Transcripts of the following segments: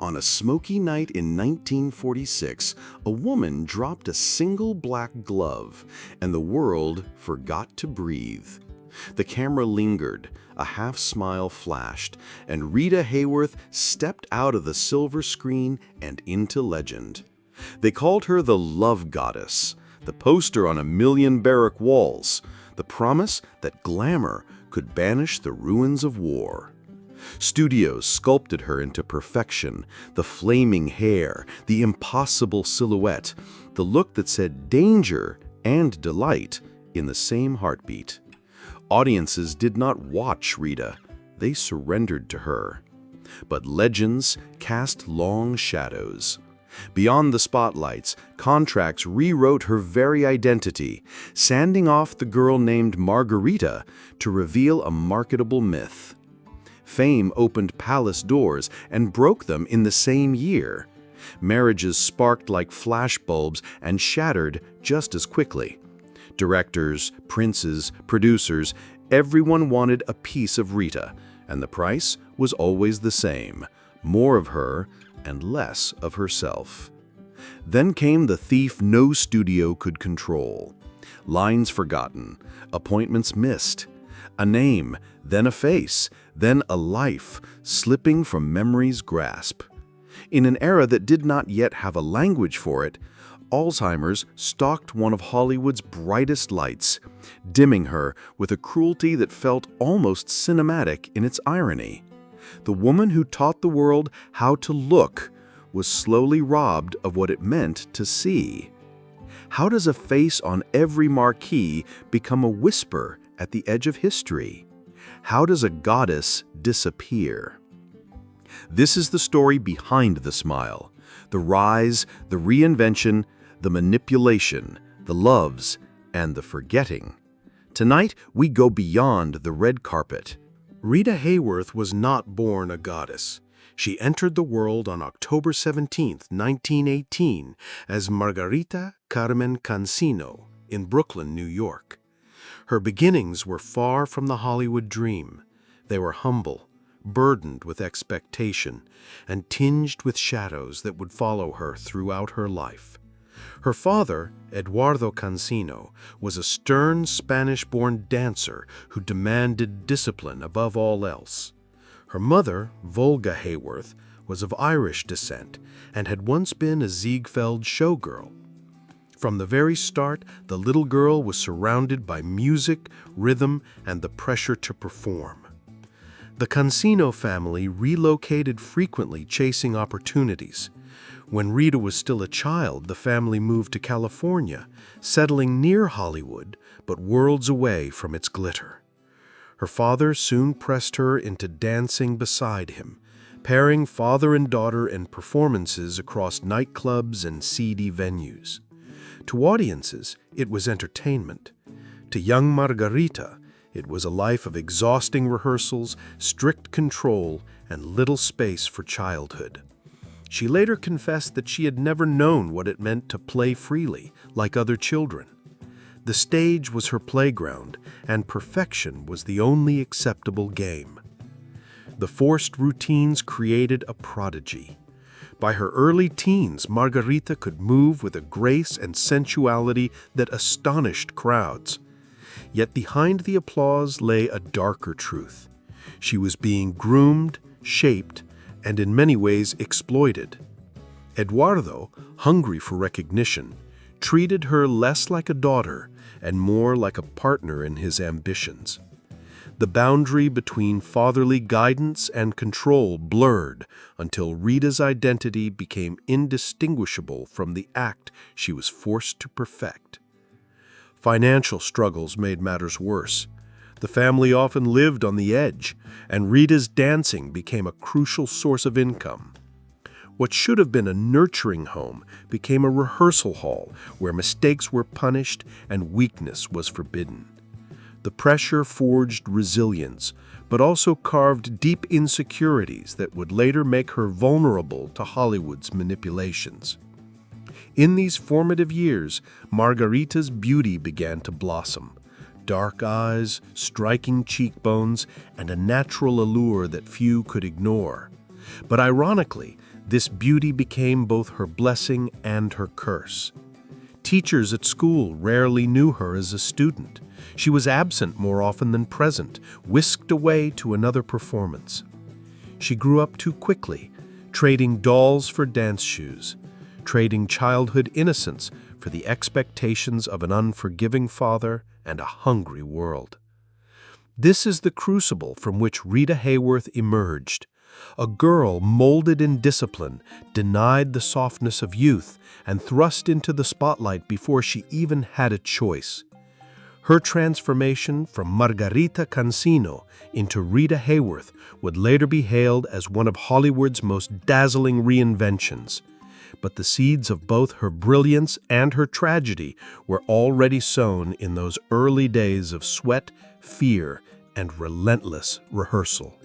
On a smoky night in 1946, a woman dropped a single black glove, and the world forgot to breathe. The camera lingered, a half-smile flashed, and Rita Hayworth stepped out of the silver screen and into legend. They called her the Love Goddess, the poster on a million barrack walls, the promise that glamour could banish the ruins of war. Studios sculpted her into perfection, the flaming hair, the impossible silhouette, the look that said danger and delight in the same heartbeat. Audiences did not watch Rita, they surrendered to her. But legends cast long shadows. Beyond the spotlights, contracts rewrote her very identity, sanding off the girl named Margarita to reveal a marketable myth. Fame opened palace doors and broke them in the same year. Marriages sparked like flashbulbs and shattered just as quickly. Directors, princes, producers, everyone wanted a piece of Rita, and the price was always the same: more of her and less of herself. Then came the thief no studio could control. Lines forgotten, appointments missed, a name, then a face, then a life, slipping from memory's grasp. In an era that did not yet have a language for it, Alzheimer's stalked one of Hollywood's brightest lights, dimming her with a cruelty that felt almost cinematic in its irony. The woman who taught the world how to look was slowly robbed of what it meant to see. How does a face on every marquee become a whisper at the edge of history? How does a goddess disappear? This is the story behind the smile, the rise, the reinvention, the manipulation, the loves, and the forgetting. Tonight, we go beyond the red carpet. Rita Hayworth was not born a goddess. She entered the world on October 17, 1918, as Margarita Carmen Cancino in Brooklyn, New York. Her beginnings were far from the Hollywood dream. They were humble, burdened with expectation, and tinged with shadows that would follow her throughout her life. Her father, Eduardo Cancino, was a stern Spanish-born dancer who demanded discipline above all else. Her mother, Volga Hayworth, was of Irish descent and had once been a Ziegfeld showgirl. From the very start, the little girl was surrounded by music, rhythm, and the pressure to perform. The Cancino family relocated frequently, chasing opportunities. When Rita was still a child, the family moved to California, settling near Hollywood, but worlds away from its glitter. Her father soon pressed her into dancing beside him, pairing father and daughter in performances across nightclubs and seedy venues. To audiences, it was entertainment. To young Margarita, it was a life of exhausting rehearsals, strict control, and little space for childhood. She later confessed that she had never known what it meant to play freely, like other children. The stage was her playground, and perfection was the only acceptable game. The forced routines created a prodigy. By her early teens, Margarita could move with a grace and sensuality that astonished crowds. Yet behind the applause lay a darker truth. She was being groomed, shaped, and in many ways exploited. Eduardo, hungry for recognition, treated her less like a daughter and more like a partner in his ambitions. The boundary between fatherly guidance and control blurred until Rita's identity became indistinguishable from the act she was forced to perfect. Financial struggles made matters worse. The family often lived on the edge, and Rita's dancing became a crucial source of income. What should have been a nurturing home became a rehearsal hall where mistakes were punished and weakness was forbidden. The pressure forged resilience, but also carved deep insecurities that would later make her vulnerable to Hollywood's manipulations. In these formative years, Margarita's beauty began to blossom. Dark eyes, striking cheekbones, and a natural allure that few could ignore. But ironically, This beauty became both her blessing and her curse. Teachers at school rarely knew her as a student. She was absent more often than present, whisked away to another performance. She grew up too quickly, trading dolls for dance shoes, trading childhood innocence for the expectations of an unforgiving father and a hungry world. This is the crucible from which Rita Hayworth emerged, a girl molded in discipline, denied the softness of youth, and thrust into the spotlight before she even had a choice. Her transformation from Margarita Cansino into Rita Hayworth would later be hailed as one of Hollywood's most dazzling reinventions. But the seeds of both her brilliance and her tragedy were already sown in those early days of sweat, fear, and relentless rehearsal.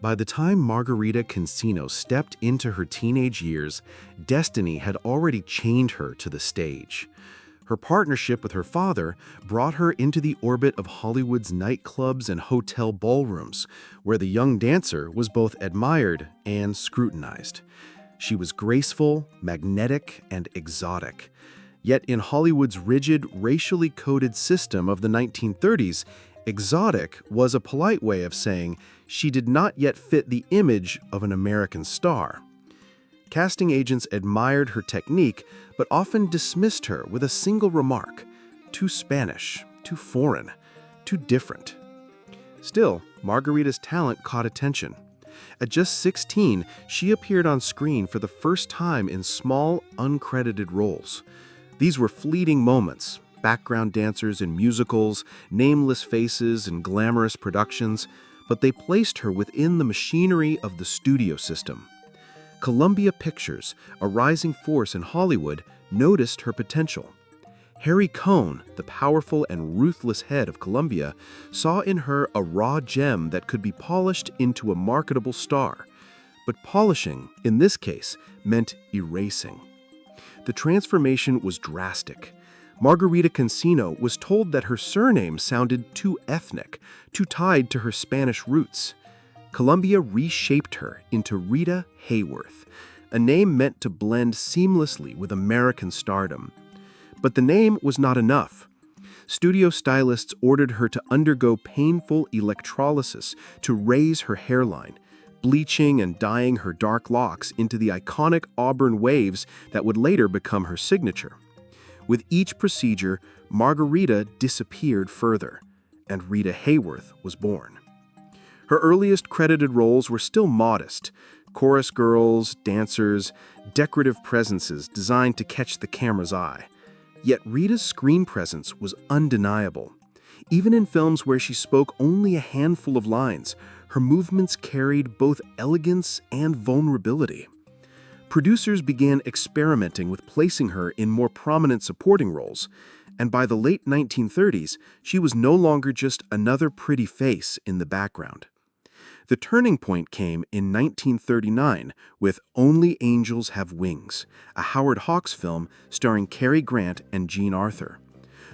By the time Margarita Cansino stepped into her teenage years, destiny had already chained her to the stage. Her partnership with her father brought her into the orbit of Hollywood's nightclubs and hotel ballrooms, where the young dancer was both admired and scrutinized. She was graceful, magnetic, and exotic. Yet in Hollywood's rigid, racially coded system of the 1930s, exotic was a polite way of saying she did not yet fit the image of an American star. Casting agents admired her technique, but often dismissed her with a single remark: too Spanish, too foreign, too different. Still, Margarita's talent caught attention. At just 16, she appeared on screen for the first time in small, uncredited roles. These were fleeting moments, background dancers in musicals, nameless faces in glamorous productions, but they placed her within the machinery of the studio system. Columbia Pictures, a rising force in Hollywood, noticed her potential. Harry Cohn, the powerful and ruthless head of Columbia, saw in her a raw gem that could be polished into a marketable star. But polishing, in this case, meant erasing. The transformation was drastic. Margarita Cansino was told that her surname sounded too ethnic, too tied to her Spanish roots. Columbia reshaped her into Rita Hayworth, a name meant to blend seamlessly with American stardom. But the name was not enough. Studio stylists ordered her to undergo painful electrolysis to raise her hairline, bleaching and dyeing her dark locks into the iconic auburn waves that would later become her signature. With each procedure, Margarita disappeared further, and Rita Hayworth was born. Her earliest credited roles were still modest: chorus girls, dancers, decorative presences designed to catch the camera's eye. Yet Rita's screen presence was undeniable. Even in films where she spoke only a handful of lines, her movements carried both elegance and vulnerability. Producers began experimenting with placing her in more prominent supporting roles, and by the late 1930s, she was no longer just another pretty face in the background. The turning point came in 1939 with Only Angels Have Wings, a Howard Hawks film starring Cary Grant and Jean Arthur.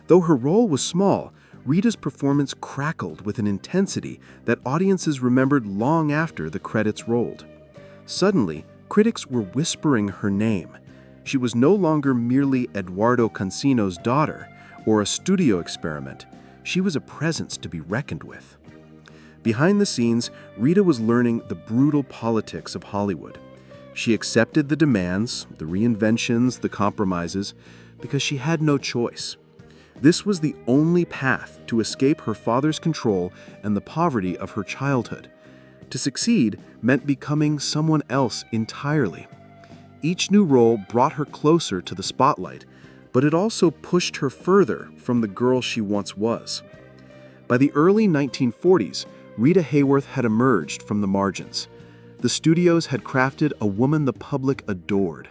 Though her role was small, Rita's performance crackled with an intensity that audiences remembered long after the credits rolled. Suddenly, critics were whispering her name. She was no longer merely Eduardo Cansino's daughter or a studio experiment. She was a presence to be reckoned with. Behind the scenes, Rita was learning the brutal politics of Hollywood. She accepted the demands, the reinventions, the compromises, because she had no choice. This was the only path to escape her father's control and the poverty of her childhood. To succeed meant becoming someone else entirely. Each new role brought her closer to the spotlight, but it also pushed her further from the girl she once was. By the early 1940s, Rita Hayworth had emerged from the margins. The studios had crafted a woman the public adored.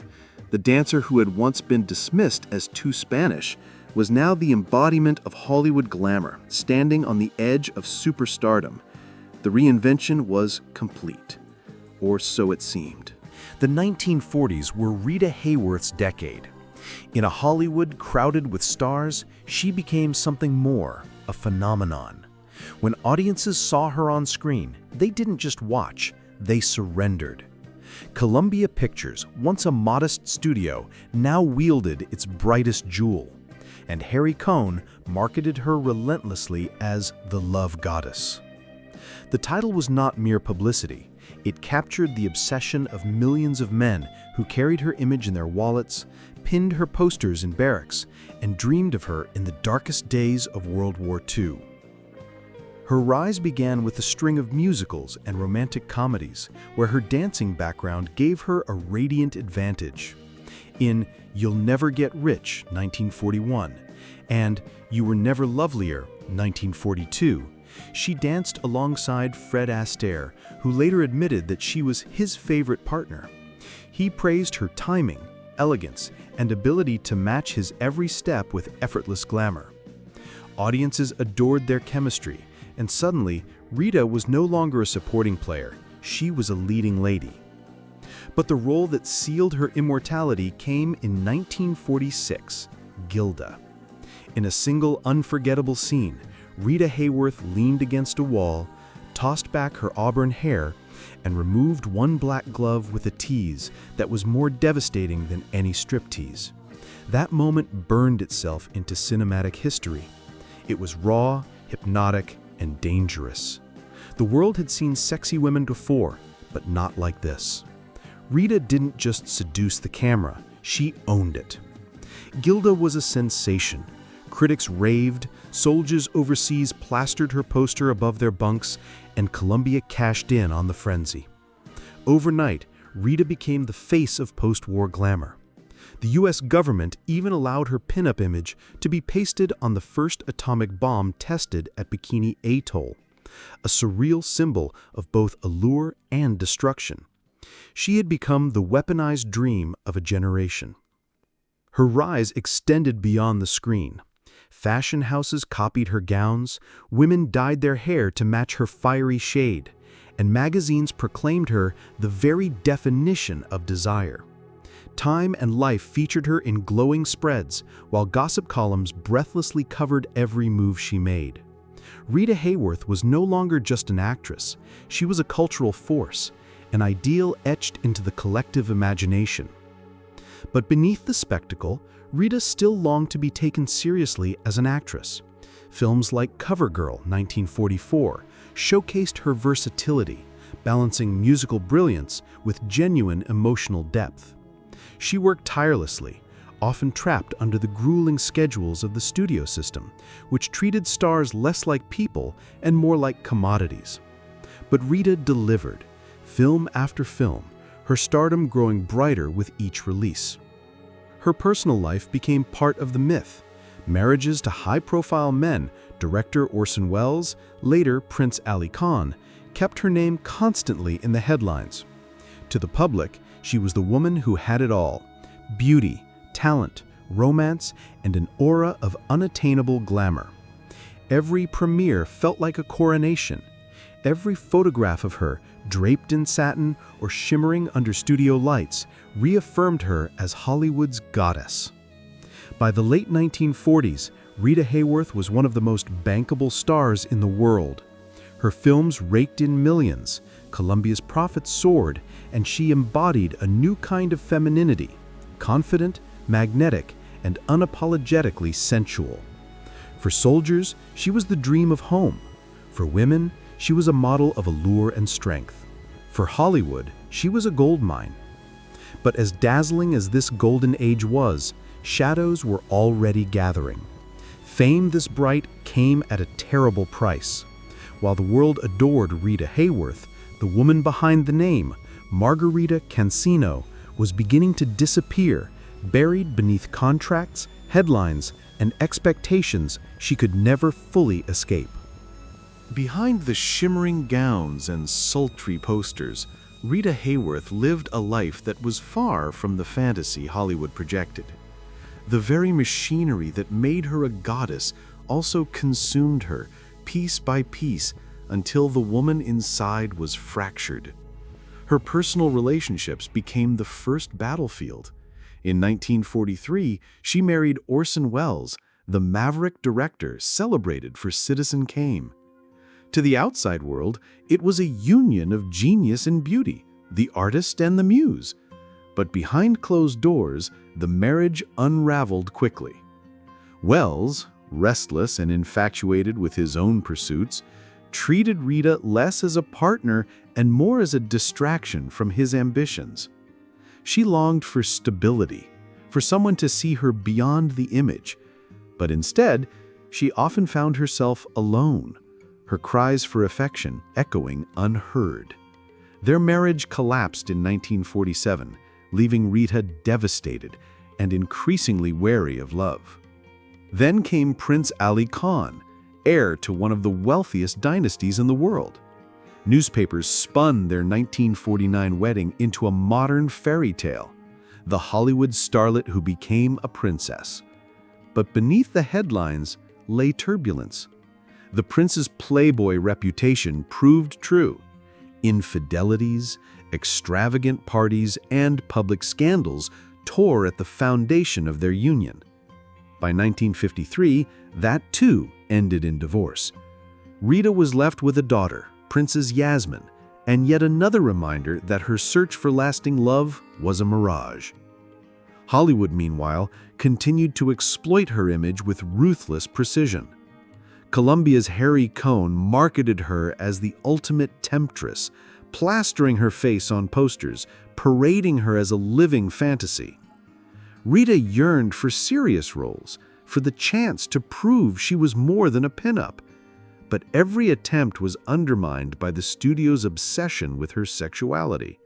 The dancer who had once been dismissed as too Spanish was now the embodiment of Hollywood glamour, standing on the edge of superstardom. The reinvention was complete, or so it seemed. The 1940s were Rita Hayworth's decade. In a Hollywood crowded with stars, she became something more, a phenomenon. When audiences saw her on screen, they didn't just watch, they surrendered. Columbia Pictures, once a modest studio, now wielded its brightest jewel, and Harry Cohn marketed her relentlessly as the Love Goddess. The title was not mere publicity. It captured the obsession of millions of men who carried her image in their wallets, pinned her posters in barracks, and dreamed of her in the darkest days of World War II. Her rise began with a string of musicals and romantic comedies, where her dancing background gave her a radiant advantage. In You'll Never Get Rich, 1941, and You Were Never Lovelier, 1942, she danced alongside Fred Astaire, who later admitted that she was his favorite partner. He praised her timing, elegance, and ability to match his every step with effortless glamour. Audiences adored their chemistry, and suddenly, Rita was no longer a supporting player, she was a leading lady. But the role that sealed her immortality came in 1946, Gilda. In a single unforgettable scene, Rita Hayworth leaned against a wall, tossed back her auburn hair, and removed one black glove with a tease that was more devastating than any striptease. That moment burned itself into cinematic history. It was raw, hypnotic, and dangerous. The world had seen sexy women before, but not like this. Rita didn't just seduce the camera, she owned it. Gilda was a sensation. Critics raved, soldiers overseas plastered her poster above their bunks, and Columbia cashed in on the frenzy. Overnight, Rita became the face of post-war glamour. The US government even allowed her pinup image to be pasted on the first atomic bomb tested at Bikini Atoll, a surreal symbol of both allure and destruction. She had become the weaponized dream of a generation. Her rise extended beyond the screen. Fashion houses copied her gowns, women dyed their hair to match her fiery shade, and magazines proclaimed her the very definition of desire. Time and Life featured her in glowing spreads, while gossip columns breathlessly covered every move she made. Rita Hayworth was no longer just an actress, she was a cultural force, an ideal etched into the collective imagination. But beneath the spectacle, Rita still longed to be taken seriously as an actress. Films like CoverGirl, 1944, showcased her versatility, balancing musical brilliance with genuine emotional depth. She worked tirelessly, often trapped under the grueling schedules of the studio system, which treated stars less like people and more like commodities. But Rita delivered, film after film, her stardom growing brighter with each release. Her personal life became part of the myth. Marriages to high-profile men, director Orson Welles, later Prince Ali Khan, kept her name constantly in the headlines. To the public, she was the woman who had it all: beauty, talent, romance, and an aura of unattainable glamour. Every premiere felt like a coronation. Every photograph of her, draped in satin or shimmering under studio lights, reaffirmed her as Hollywood's goddess. By the late 1940s, Rita Hayworth was one of the most bankable stars in the world. Her films raked in millions, Columbia's profits soared, and she embodied a new kind of femininity, confident, magnetic, and unapologetically sensual. For soldiers, she was the dream of home. For women, she was a model of allure and strength. For Hollywood, she was a goldmine. But as dazzling as this golden age was, shadows were already gathering. Fame this bright came at a terrible price. While the world adored Rita Hayworth, the woman behind the name, Margarita Cancino, was beginning to disappear, buried beneath contracts, headlines, and expectations she could never fully escape. Behind the shimmering gowns and sultry posters, Rita Hayworth lived a life that was far from the fantasy Hollywood projected. The very machinery that made her a goddess also consumed her, piece by piece, until the woman inside was fractured. Her personal relationships became the first battlefield. In 1943, she married Orson Welles, the maverick director celebrated for Citizen Kane. To the outside world, it was a union of genius and beauty, the artist and the muse. But behind closed doors, the marriage unraveled quickly. Wells, restless and infatuated with his own pursuits, treated Rita less as a partner and more as a distraction from his ambitions. She longed for stability, for someone to see her beyond the image, but instead, she often found herself alone, her cries for affection echoing unheard. Their marriage collapsed in 1947, leaving Rita devastated and increasingly wary of love. Then came Prince Ali Khan, heir to one of the wealthiest dynasties in the world. Newspapers spun their 1949 wedding into a modern fairy tale, the Hollywood starlet who became a princess. But beneath the headlines lay turbulence. The prince's playboy reputation proved true. Infidelities, extravagant parties, and public scandals tore at the foundation of their union. By 1953, that too ended in divorce. Rita was left with a daughter, Princess Yasmin, and yet another reminder that her search for lasting love was a mirage. Hollywood, meanwhile, continued to exploit her image with ruthless precision. Columbia's Harry Cohn marketed her as the ultimate temptress, plastering her face on posters, parading her as a living fantasy. Rita yearned for serious roles, for the chance to prove she was more than a pinup. But every attempt was undermined by the studio's obsession with her sexuality.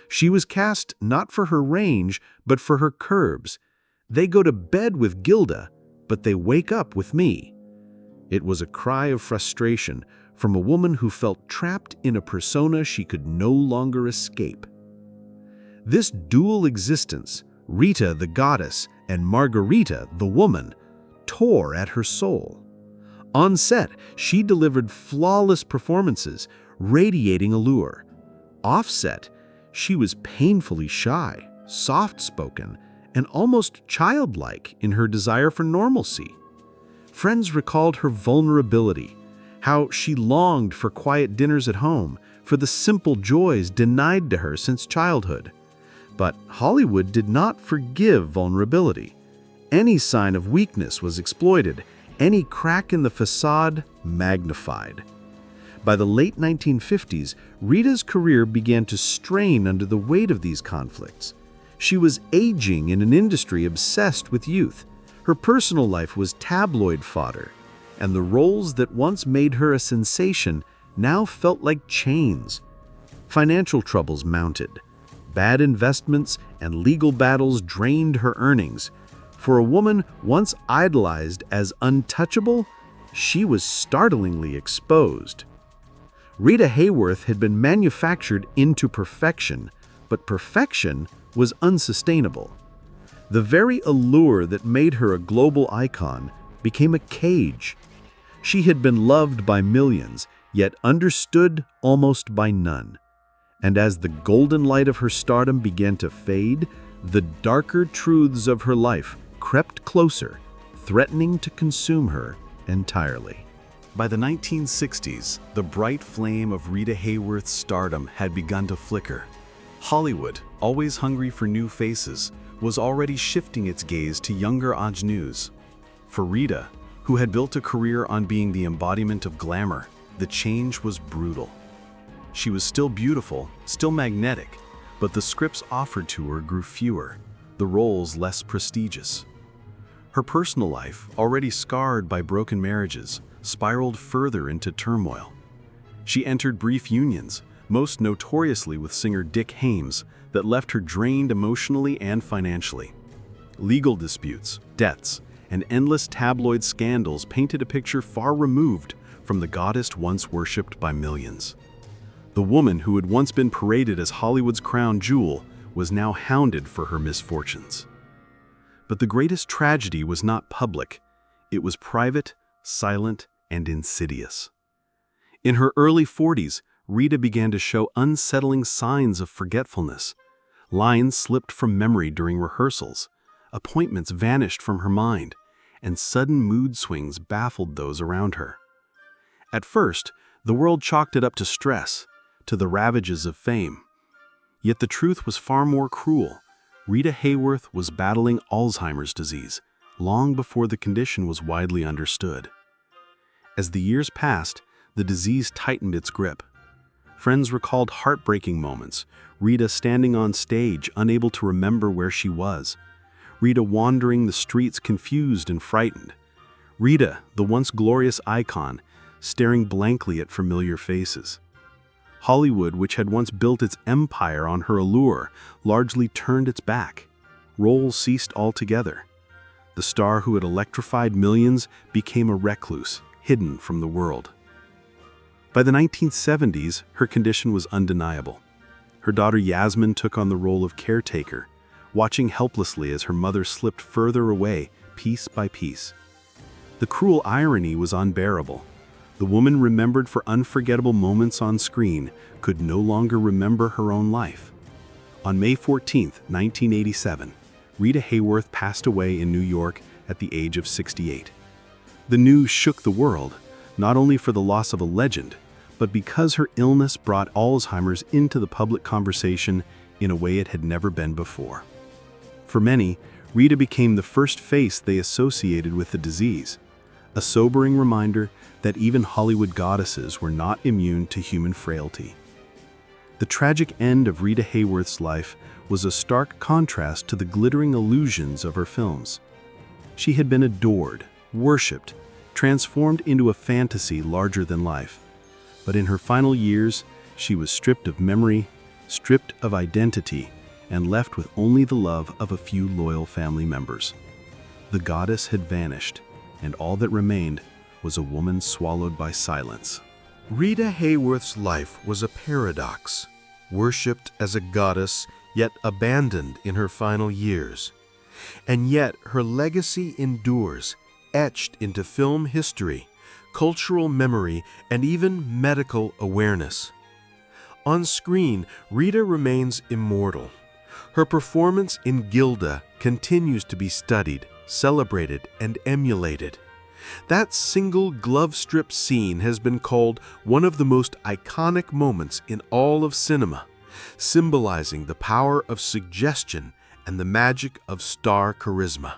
She was cast not for her range, but for her curves. They go to bed with Gilda, but they wake up with me. It was a cry of frustration from a woman who felt trapped in a persona she could no longer escape. This dual existence, Rita the goddess and Margarita the woman, tore at her soul. On set, she delivered flawless performances, radiating allure. Off-set, she was painfully shy, soft-spoken, and almost childlike in her desire for normalcy. Friends recalled her vulnerability, how she longed for quiet dinners at home, for the simple joys denied to her since childhood. But Hollywood did not forgive vulnerability. Any sign of weakness was exploited, any crack in the facade magnified. By the late 1950s, Rita's career began to strain under the weight of these conflicts. She was aging in an industry obsessed with youth. Her personal life was tabloid fodder, and the roles that once made her a sensation now felt like chains. Financial troubles mounted. Bad investments and legal battles drained her earnings. For a woman once idolized as untouchable, she was startlingly exposed. Rita Hayworth had been manufactured into perfection, but perfection was unsustainable. The very allure that made her a global icon became a cage. She had been loved by millions, yet understood almost by none. And as the golden light of her stardom began to fade, the darker truths of her life crept closer, threatening to consume her entirely. By the 1960s, the bright flame of Rita Hayworth's stardom had begun to flicker. Hollywood, always hungry for new faces, was already shifting its gaze to younger ingenues. For Rita, who had built a career on being the embodiment of glamour, the change was brutal. She was still beautiful, still magnetic, but the scripts offered to her grew fewer, the roles less prestigious. Her personal life, already scarred by broken marriages, spiraled further into turmoil. She entered brief unions, most notoriously with singer Dick Haymes, that left her drained emotionally and financially. Legal disputes, deaths, and endless tabloid scandals painted a picture far removed from the goddess once worshipped by millions. The woman who had once been paraded as Hollywood's crown jewel was now hounded for her misfortunes. But the greatest tragedy was not public. It was private, silent, and insidious. In her early 40s, Rita began to show unsettling signs of forgetfulness. Lines slipped from memory during rehearsals, appointments vanished from her mind, and sudden mood swings baffled those around her. At first, the world chalked it up to stress, to the ravages of fame. Yet the truth was far more cruel. Rita Hayworth was battling Alzheimer's disease, long before the condition was widely understood. As the years passed, the disease tightened its grip. Friends recalled heartbreaking moments, Rita standing on stage, unable to remember where she was. Rita wandering the streets confused and frightened. Rita, the once glorious icon, staring blankly at familiar faces. Hollywood, which had once built its empire on her allure, largely turned its back. Roles ceased altogether. The star who had electrified millions became a recluse, hidden from the world. By the 1970s, her condition was undeniable. Her daughter Yasmin took on the role of caretaker, watching helplessly as her mother slipped further away, piece by piece. The cruel irony was unbearable. The woman remembered for unforgettable moments on screen could no longer remember her own life. On May 14, 1987, Rita Hayworth passed away in New York at the age of 68. The news shook the world, not only for the loss of a legend, but because her illness brought Alzheimer's into the public conversation in a way it had never been before. For many, Rita became the first face they associated with the disease, a sobering reminder that even Hollywood goddesses were not immune to human frailty. The tragic end of Rita Hayworth's life was a stark contrast to the glittering illusions of her films. She had been adored, worshipped, transformed into a fantasy larger than life. But in her final years, she was stripped of memory, stripped of identity, and left with only the love of a few loyal family members. The goddess had vanished, and all that remained was a woman swallowed by silence. Rita Hayworth's life was a paradox, worshipped as a goddess, yet abandoned in her final years. And yet her legacy endures, etched into film history, cultural memory, and even medical awareness. On screen, Rita remains immortal. Her performance in Gilda continues to be studied, celebrated, and emulated. That single glove strip scene has been called one of the most iconic moments in all of cinema, symbolizing the power of suggestion and the magic of star charisma.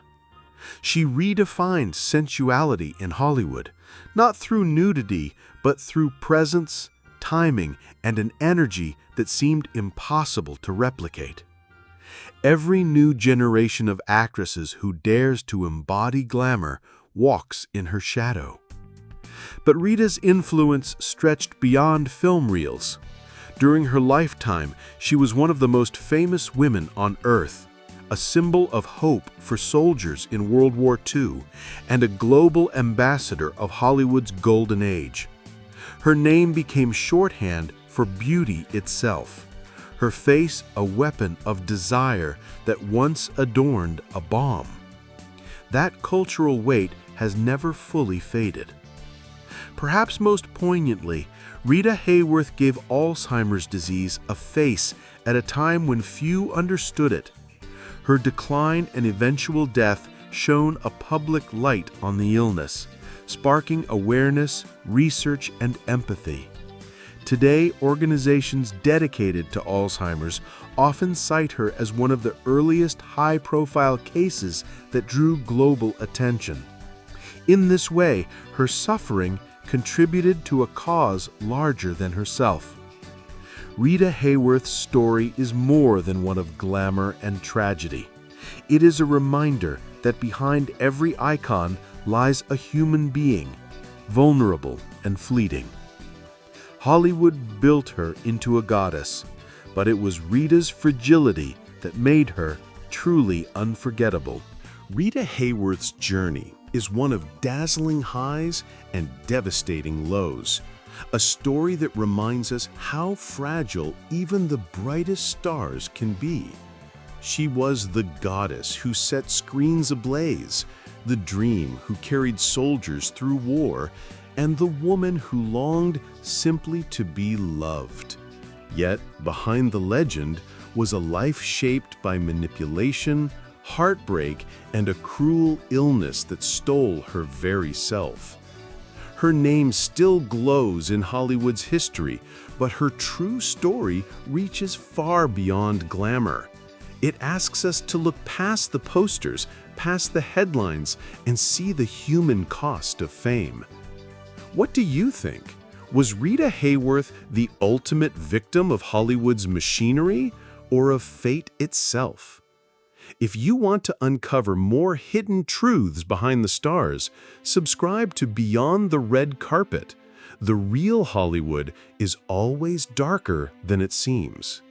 She redefined sensuality in Hollywood, not through nudity, but through presence, timing, and an energy that seemed impossible to replicate. Every new generation of actresses who dares to embody glamour walks in her shadow. But Rita's influence stretched beyond film reels. During her lifetime, she was one of the most famous women on Earth, a symbol of hope for soldiers in World War II, and a global ambassador of Hollywood's golden age. Her name became shorthand for beauty itself, her face a weapon of desire that once adorned a bomb. That cultural weight has never fully faded. Perhaps most poignantly, Rita Hayworth gave Alzheimer's disease a face at a time when few understood it. Her decline and eventual death shone a public light on the illness, sparking awareness, research, and empathy. Today, organizations dedicated to Alzheimer's often cite her as one of the earliest high-profile cases that drew global attention. In this way, her suffering contributed to a cause larger than herself. Rita Hayworth's story is more than one of glamour and tragedy. It is a reminder that behind every icon lies a human being, vulnerable and fleeting. Hollywood built her into a goddess, but it was Rita's fragility that made her truly unforgettable. Rita Hayworth's journey is one of dazzling highs and devastating lows, a story that reminds us how fragile even the brightest stars can be. She was the goddess who set screens ablaze, the dream who carried soldiers through war, and the woman who longed simply to be loved. Yet, behind the legend was a life shaped by manipulation, heartbreak, and a cruel illness that stole her very self. Her name still glows in Hollywood's history, but her true story reaches far beyond glamour. It asks us to look past the posters, past the headlines, and see the human cost of fame. What do you think? Was Rita Hayworth the ultimate victim of Hollywood's machinery or of fate itself? If you want to uncover more hidden truths behind the stars, subscribe to Beyond the Red Carpet. The real Hollywood is always darker than it seems.